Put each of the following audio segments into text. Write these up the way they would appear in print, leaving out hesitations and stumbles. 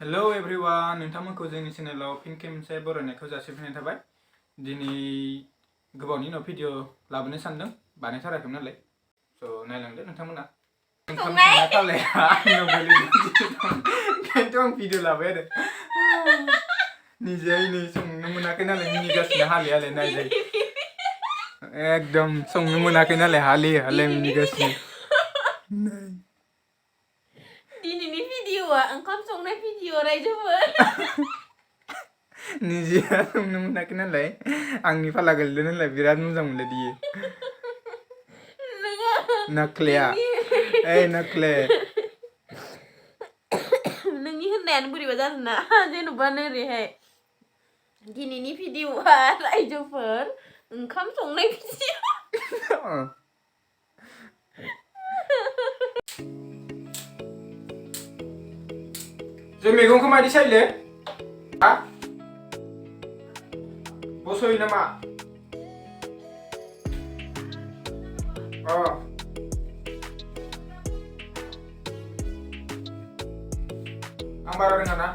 Hello everyone, नोंथांमोनखौ जोंनि चेनेलाव फिन खेबसे बरायनायखौ जासिफिननाय थाबाय। दिनै गोबावनि उनाव भिडिअ लाबोनो सानदों, बानायथाराखैमोन नालाय। स' नायलांदो नोंथांमोना। ओंखाम संनाय खालाया आंनाव गोलैदों। खिन्थु आं भिडिअ लाबाय आरो। निजेयै संनो मोनाखै नालाय मिनिगासिनो हाले हाले नायलाय। एकदम संनो मोनाखै नालाय हाले हाले मिनिगासिनो। दिनैनि भिडिअआ ओंखाम संनाय भिडिअ रायजोफोर। निजेया संनो मोनाखै नालाय आंनि फाला गोलैदों नालाय बिराद मोजां मोनलाय दियो। नखलेया ओइ नखले नोंनि होननायानो बोरैबा जादों ना जेन'बा नोरैहाय दिनैनि भिडिअआ रायजोफोर ओंखाम संनाय भिडिअ। जों मैगंखौ मायदि सायले? हा? बसयो नामा? आं बारा रोङा ना।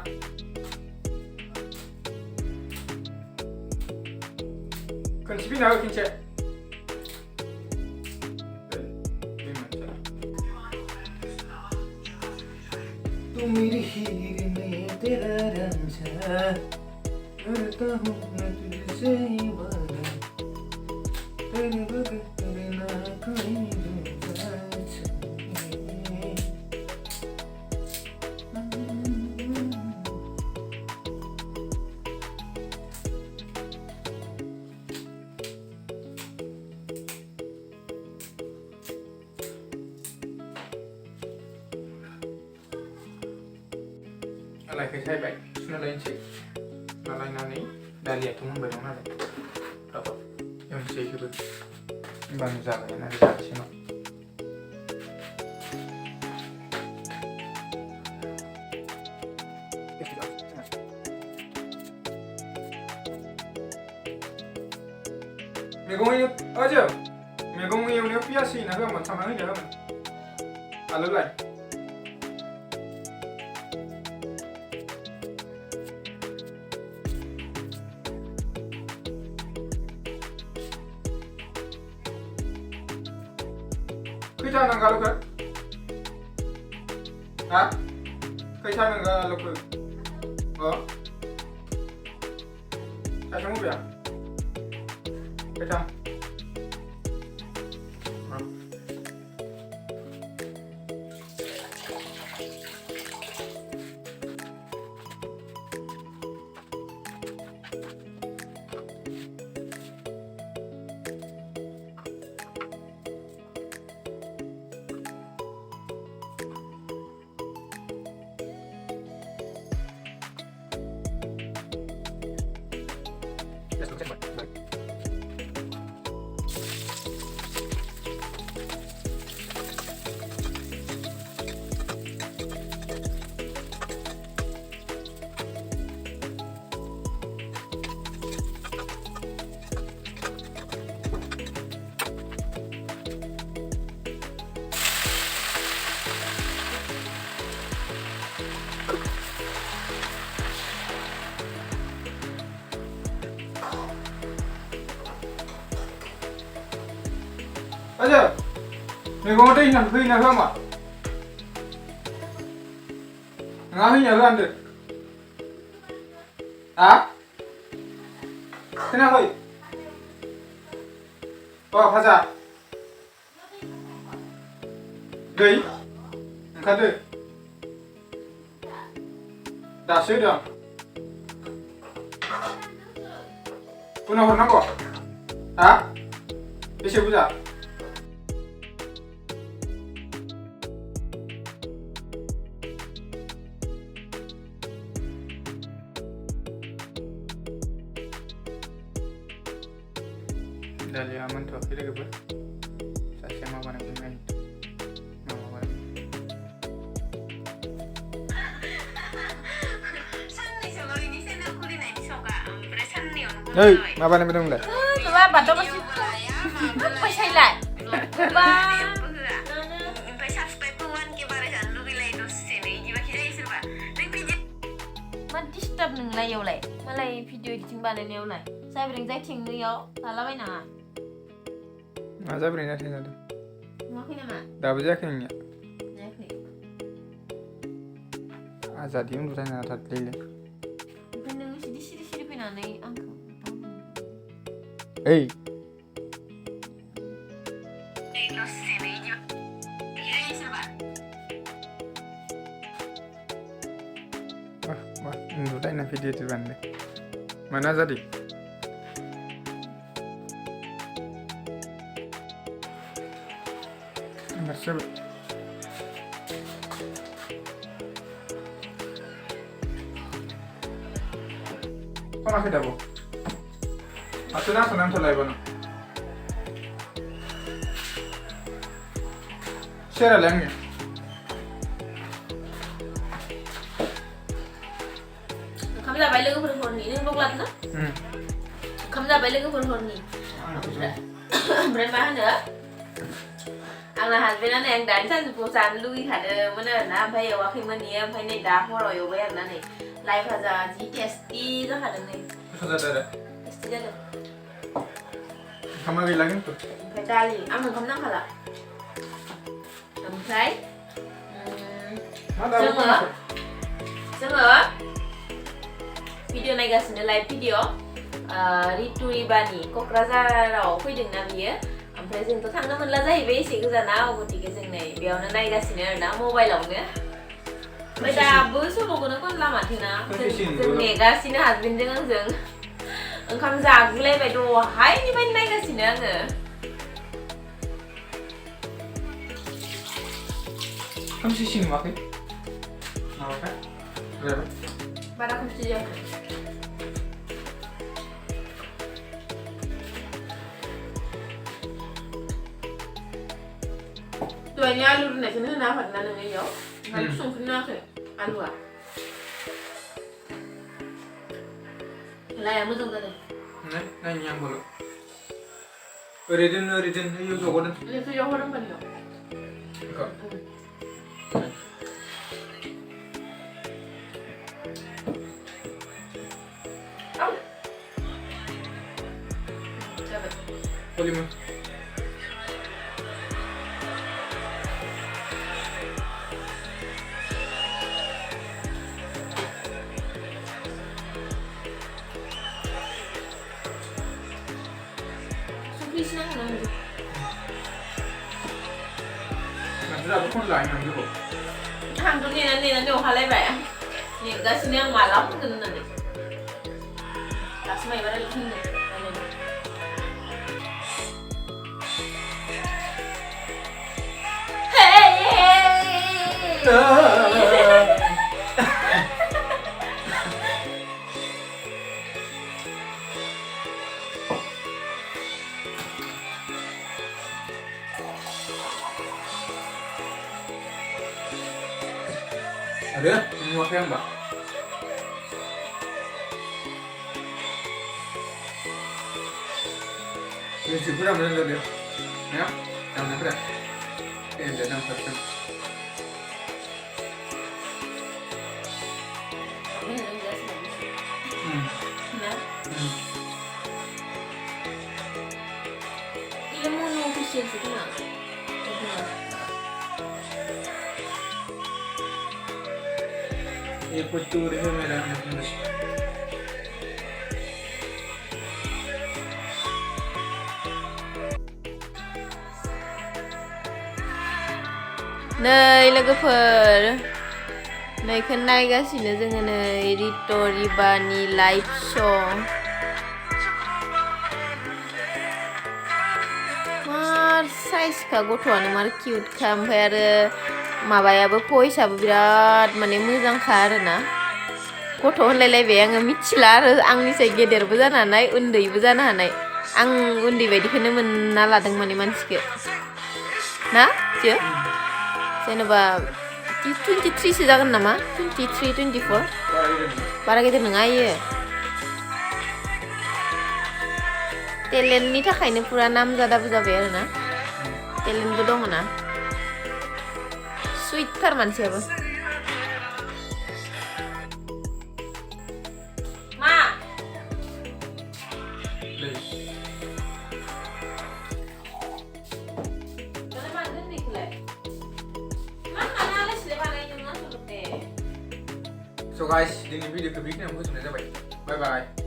खनसे फैना हो खनसे। तू मेरी हीर में तेरा रंझा करता हूँ मैं तुझसे ही वादा तेरे बगैर ना कोई दूसरा चाहिए। लाइखौ सायबाय सुना लायनोसै सुना लायनानै दालियाथ' मोनबाय दं नालाय दाबो एवनोसै बेखौबो होमबानो जाबाय ना जानोसै न'। मैगं एवनायाव पियास होयोना होआमोन सामब्राम होयोना होआमोन आलुलाय? खैथा नांगौ आलुखौ? हा? खैथा नांगौ आलुखौ? साइथाम होबाय? खैथाम? 아자 मैगंआव दै होयोना होआमा? नोंहा होयोना होआ होनदों? हा? खोनायाखै? भाजा दै ओंखारदो दासो होदों आं। उनाव हरनांगौ? हा? बेसे बुरजा? दालिया मोनथ'वाखै लोगोफोर सासेया मा बानायगोन नायनो मा बानायगोन। ओइ मा बानायबाय दं नोंलाय? माबा बादाम फैसायलाय डिस्टार्ब नोंलाययावलाय मालाय भिडिअ एडिटिं बानायनायावलाय जाब्रें जायथिंनोयाव लालाबायनाङा मा जाब्रें जाथों जादों नुवाखै नामा दाबो जायाखै नोंनिया जायाखै आजादि उन्दुथाय ना थादलैले ओमफ्राय नोङो सिरि सिरि सिरि फैनानै आंखौ ओइ wah udah na video itu bande mana jadi masuk kok masih dabo atau dah senang selai bono share lagi ओंखाम जाबाय लोगोफोर हरनि नों बगलाद ना ओंखाम जाबाय लोगोफोर हरनि ओमफ्राय मा होनो आंना हासबेन्डआनो आं दानि सानजौफुआव जानो लुगैखादोंमोन आरोना ओमफ्राय एवाखैमोन इयो ओमफ्राय नै दा हराव एवबाय आरोना नै लाइ भाजा जि टेस्टि जाखादों नै टेस्टि जादों ओंखामा गैला खिन्थु ओमफ्राय दालि आं ओंखाम नांखाला ओमफ्राय जोङो भिडिअ नायगासिनो लाइभ भिडिअ रितु रिबानि क'क्राझाराव फैदोंना बियो ओमफ्राय जोंथ' थांनो मोनला जाहैबाय एसे गोजानाव गतिके जों नै बेयावनो नायगासिनो आरोना मबाइलावनो ओमफ्राय दाबो सल'खौनो खनला माथोना जों नेगासिनो हासबेन्डजों आंजों ओंखाम जागुलायबाय दहायनिफ्रायनो नायगासिनो आङो खोमसिसि नुवाखै माबाखै बारा खोमसि जायाखै दहायनि आलु रुनायखौनो होना होफादोंना नोङो इयाव ओमफ्राय संख्रि नाङाखै आलुआ लाया मोजां जादों नायनि आंबोल' ओरै दोन इयाव जग'दों बेखौ इयाव हर होमबा इयाव Polimo. Please na lang. Nanti aku pun lain nanti kok. Hanggang nila do halay ba? Ni gas niya malam ganun na din. Tapos may baril hindi. Ada? Mau pakai mbak? Ini cukup dah benar dia. Ya, jangan berat. Ini dah 6%. Ilan mo nung official sih na? ये कुछ tour है मेरा अपना नै लोगोफोर नैखौ नायगासिनो जोङो नै रितु रिबानि लाइभ श' मार साइजखा गथ'आनो मार किउटखा ओमफ्राय आरो माबायाबो भइसआबो बिराद माने मोजांखा आरोना गथ' होनलायलायबाय आङो मिथिला आरो आंनिसाय गेदेरबो जानो हानाय उन्दैबो जानो हानाय आं उन्दै बायदिखौनो मोनना लादों माने मानसिखौ ना जो जेनेबा 23 सो जागोन नामा 23 24 बारा गेदेर नङा इयो टेलेन्टनि थाखायनो पुरा नामजादाबो जाबाय आरोना टेलेन्टबो दङ ना स्वीटथार मानसियाबो लै Dalam mana ni kelai? Mana ada selebar yang mana tu deh? So guys, दिनै भिडिअखौ बेखिनियावनो फोजोबनाय जाबाय बाय बाय